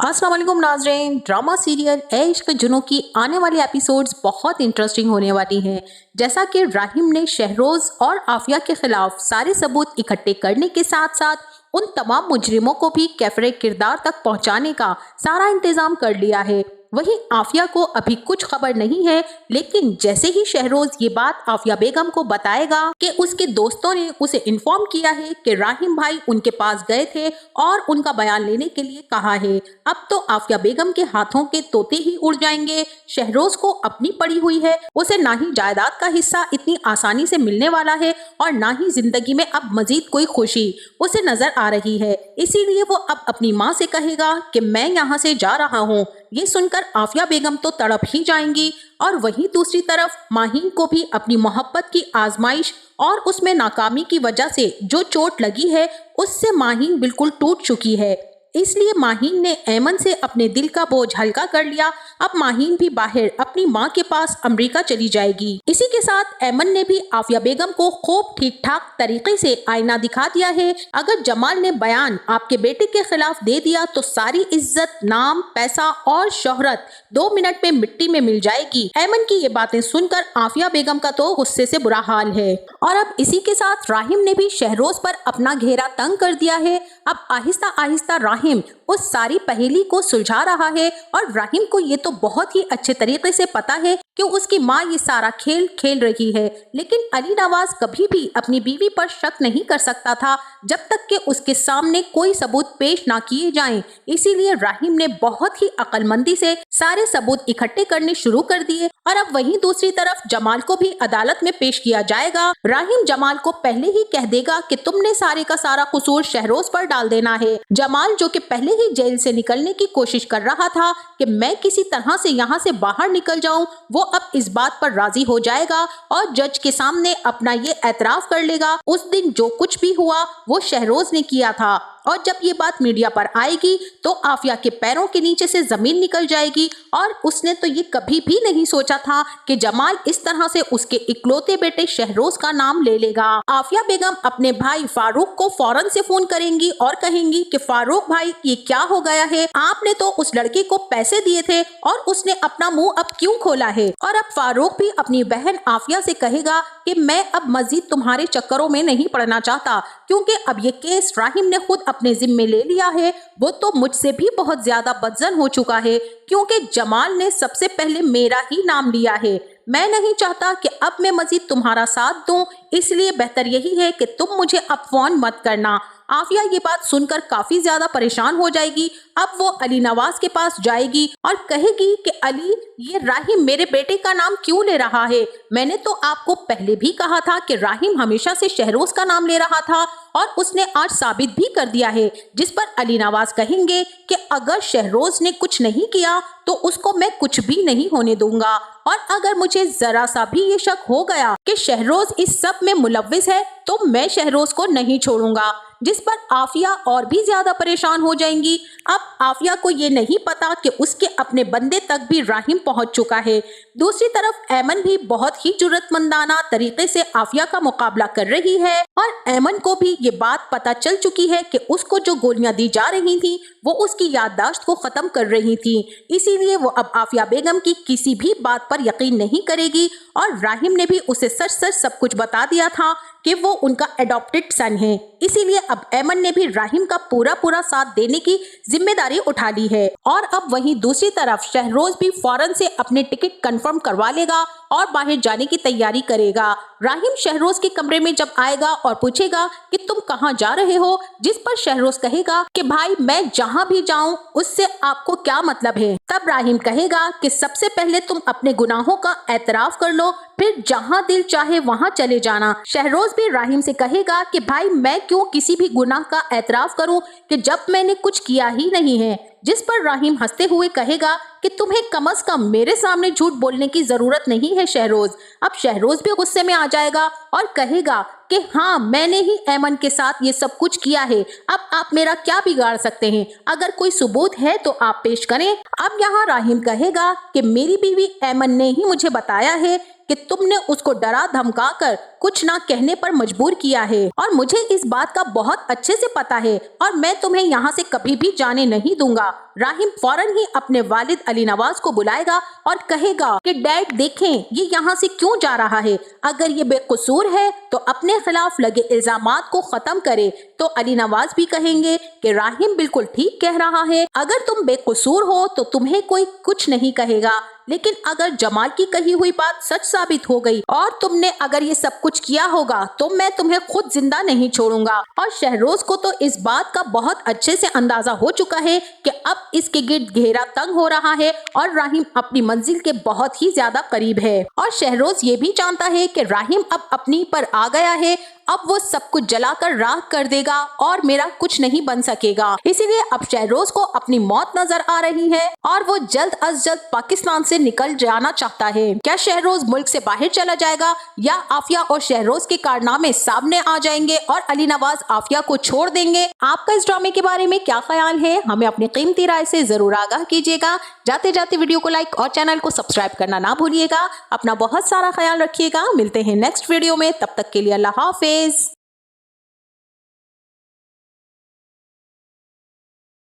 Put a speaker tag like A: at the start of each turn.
A: अस्सलाम वालेकुम नाज़रीन। ड्रामा सीरियल ए इश्क जुनून की आने वाली एपिसोड्स बहुत इंटरेस्टिंग होने वाली हैं। जैसा कि राहिम ने शहरोज़ और आफिया के खिलाफ सारे सबूत इकट्ठे करने के साथ साथ उन तमाम मुजरिमों को भी कैफरे किरदार तक पहुंचाने का सारा इंतजाम कर लिया है। वहीं आफिया को अभी कुछ खबर नहीं है, लेकिन जैसे ही शहरोज ये बात आफिया बेगम को बताएगा कि उसके दोस्तों ने उसे इन्फॉर्म किया है कि राहिम भाई उनके पास गए थे और उनका बयान लेने के लिए कहा है, अब तो आफिया बेगम के हाथों के तोते ही उड़ जाएंगे। शहरोज को अपनी पड़ी हुई है, उसे ना ही जायदाद का हिस्सा इतनी आसानी से मिलने वाला है और ना ही जिंदगी में अब मजीद कोई खुशी उसे नजर आ रही है। इसीलिए वो अब अपनी माँ से कहेगा कि मैं यहाँ से जा रहा हूँ। ये सुनकर आफिया बेगम तो तड़प ही जाएंगी और वहीं दूसरी तरफ माहीन को भी अपनी मोहब्बत की आजमाइश और उसमें नाकामी की वजह से जो चोट लगी है उससे माहीन बिल्कुल टूट चुकी है। इसलिए माहीन ने ऐमन से अपने दिल का बोझ हल्का कर लिया। अब माहीन भी बाहर अपनी माँ के पास अमेरिका चली जाएगी। इसी के साथ ऐमन ने भी आफिया बेगम को खूब ठीक ठाक तरीके से आईना दिखा दिया है। अगर जमाल ने बयान आपके बेटे के खिलाफ दे दिया तो सारी इज्जत, नाम, पैसा और शोहरत 2 मिनट में मिट्टी में मिल जाएगी। ऐमन की ये बातें सुनकर आफिया बेगम का तो गुस्से से बुरा हाल है। और अब इसी के साथ राहिम ने भी शहरोज पर अपना घेरा तंग कर दिया है। अब आहिस्ता आहिस्ता राहिम उस सारी पहेली को सुलझा रहा है और राहिम को ये तो बहुत ही अच्छे तरीके से पता है कि उसकी माँ ये सारा खेल खेल रही है, लेकिन अली नवाज कभी भी अपनी बीवी पर शक नहीं कर सकता था जब तक कि उसके सामने कोई सबूत पेश ना किए जाएं। इसीलिए राहिम ने बहुत ही अक्लमंदी से सारे सबूत इकट्ठे करने शुरू कर दिए। और अब वहीं दूसरी तरफ जमाल को भी अदालत में पेश किया जाएगा। राहिम जमाल को पहले ही कह देगा कि तुमने सारे का सारा कसूर शहरोज पर डाल देना है। जमाल जो कि पहले ही जेल से निकलने की कोशिश कर रहा था कि मैं किसी तरह से यहाँ से बाहर निकल जाऊं, वो अब इस बात पर राजी हो जाएगा और जज के सामने अपना ये एतराफ कर लेगा उस दिन जो कुछ भी हुआ वो शहरोज ने किया था। और जब ये बात मीडिया पर आएगी तो आफिया के पैरों के नीचे से जमीन निकल जाएगी और उसने तो ये कभी भी नहीं सोचा था कि जमाल इस तरह से उसके इकलौते बेटे शहरोज का नाम ले लेगा। आफिया बेगम अपने भाई फारूक को फौरन से फोन करेंगी और कहेंगी कि फारूक भाई ये क्या हो गया है, आपने तो उस लड़के को पैसे दिए थे और उसने अपना मुंह अब क्यों खोला है। और अब फारूक भी अपनी बहन आफिया से कहेगा कि मैं अब मजीद तुम्हारे चक्करों में नहीं पड़ना चाहता, क्योंकि अब ये केस राहिम ने खुद अपने जिम्मे ले लिया है। वो तो मुझसे भी बहुत ज्यादा बदजन हो चुका है, क्योंकि जमाल ने सबसे पहले मेरा ही नाम लिया है। मैं नहीं चाहता कि अब मैं मजीद तुम्हारा साथ दूं, इसलिए बेहतर यही है कि तुम मुझे अब फोन मत करना। आफिया ये बात सुनकर काफी ज्यादा परेशान हो जाएगी। अब वो अली नवाज के पास जाएगी और कहेगी कि अली, ये राहिम मेरे बेटे का नाम क्यों ले रहा है? मैंने तो आपको पहले भी कहा था कि राहिम हमेशा से शहरोज का नाम ले रहा था और उसने आज साबित भी कर दिया है। जिस पर अली नवाज कहेंगे कि अगर शहरोज ने कुछ नहीं किया तो उसको मैं कुछ भी नहीं होने दूंगा, और अगर मुझे जरा सा भी ये शक हो गया कि शहरोज इस सब में मुलव्विस है तो मैं शहरोज को नहीं छोड़ूंगा। जिस पर आफिया और भी ज्यादा परेशान हो जाएंगी। अब आफिया को ये नहीं पता कि उसके अपने बंदे तक भी राहिम पहुंच चुका है। दूसरी तरफ ऐमन भी बहुत ही जुर्रतमंदाना तरीके से आफिया का मुकाबला कर रही है और ऐमन को भी ये बात पता चल चुकी है कि उसको जो गोलियां दी जा रही थी वो उसकी याददाश्त को खत्म कर रही थी। इसीलिए वो अब आफिया बेगम की किसी भी बात पर यकीन नहीं करेगी और राहिम ने भी उसे सच सच सब कुछ बता दिया था कि वो उनका एडॉप्टेड सन है। इसीलिए अब ऐमन ने भी राहिम का पूरा साथ देने की जिम्मेदारी उठा ली है। और अब वहीं दूसरी तरफ शहरोज भी फौरन से अपने टिकट कंफर्म करवा लेगा और बाहर जाने की तैयारी करेगा। राहिम शहरोज के कमरे में जब आएगा और पूछेगा कि तुम कहाँ जा रहे हो, जिस पर शहरोज कहेगा कि भाई मैं जहाँ भी जाऊँ उससे आपको क्या मतलब है। तब राहिम कहेगा कि सबसे पहले तुम अपने गुनाहों का एतराफ कर लो, फिर जहाँ दिल चाहे वहाँ चले जाना। शहरोज भी राहिम से कहेगा कि भाई मैं क्यों किसी भी गुनाह का एतराफ करूं कि जब मैंने कुछ किया ही नहीं है। जिस पर राहिम हंसते हुए कहेगा कि तुम्हें कम से कम मेरे सामने झूठ बोलने की जरूरत नहीं है शहरोज। अब शहरोज भी गुस्से में आ जाएगा और कहेगा कि हाँ, मैंने ही ऐमन के साथ ये सब कुछ किया है, अब आप मेरा क्या बिगाड़ सकते हैं? अगर कोई सबूत है तो आप पेश करें। अब यहाँ राहिम कहेगा कि मेरी बीवी ऐमन ने ही मुझे बताया है कि तुमने उसको डरा धमका कर कुछ ना कहने पर मजबूर किया है और मुझे इस बात का बहुत अच्छे से पता है और मैं तुम्हें यहाँ से कभी भी जाने नहीं दूंगा। राहिम फौरन ही अपने वालिद अली नवाज को बुलाएगा और कहेगा कि डैड देखें ये यहाँ से क्यों जा रहा है, अगर ये बेकसूर है तो अपने खिलाफ लगे इल्जामात को खत्म करे। तो अली नवाज भी कहेंगे कि राहिम बिल्कुल ठीक कह रहा है, अगर तुम बेकसूर हो तो तुम्हें कोई कुछ नहीं कहेगा, लेकिन अगर जमाल की कही हुई बात सच साबित हो गई और तुमने अगर ये सब कुछ किया होगा तो मैं तुम्हें खुद जिंदा नहीं छोड़ूंगा। और शहरोज को तो इस बात का बहुत अच्छे से अंदाजा हो चुका है कि अब इसके गिर्द घेरा तंग हो रहा है और राहिम अपनी मंजिल के बहुत ही ज्यादा करीब है। और शहरोज ये भी जानता है कि राहिम अब अपनी पर आ गया है, अब वो सब कुछ जलाकर राख कर देगा और मेरा कुछ नहीं बन सकेगा। इसीलिए अब शहरोज को अपनी मौत नजर आ रही है और वो जल्द अज जल्द पाकिस्तान से निकल जाना चाहता है। क्या शहरोज मुल्क से बाहर चला जाएगा या आफिया और शहरोज के कारनामे सामने आ जाएंगे और अली नवाज आफिया को छोड़ देंगे? आपका इस ड्रामे के बारे में क्या ख्याल है? हमें अपनी कीमती राय से जरूर आगाह कीजिएगा। जाते जाते वीडियो को लाइक और चैनल को सब्सक्राइब करना ना भूलिएगा। अपना बहुत सारा ख्याल रखिएगा। मिलते हैं नेक्स्ट वीडियो में, तब तक के लिए अल्लाह हाफिज।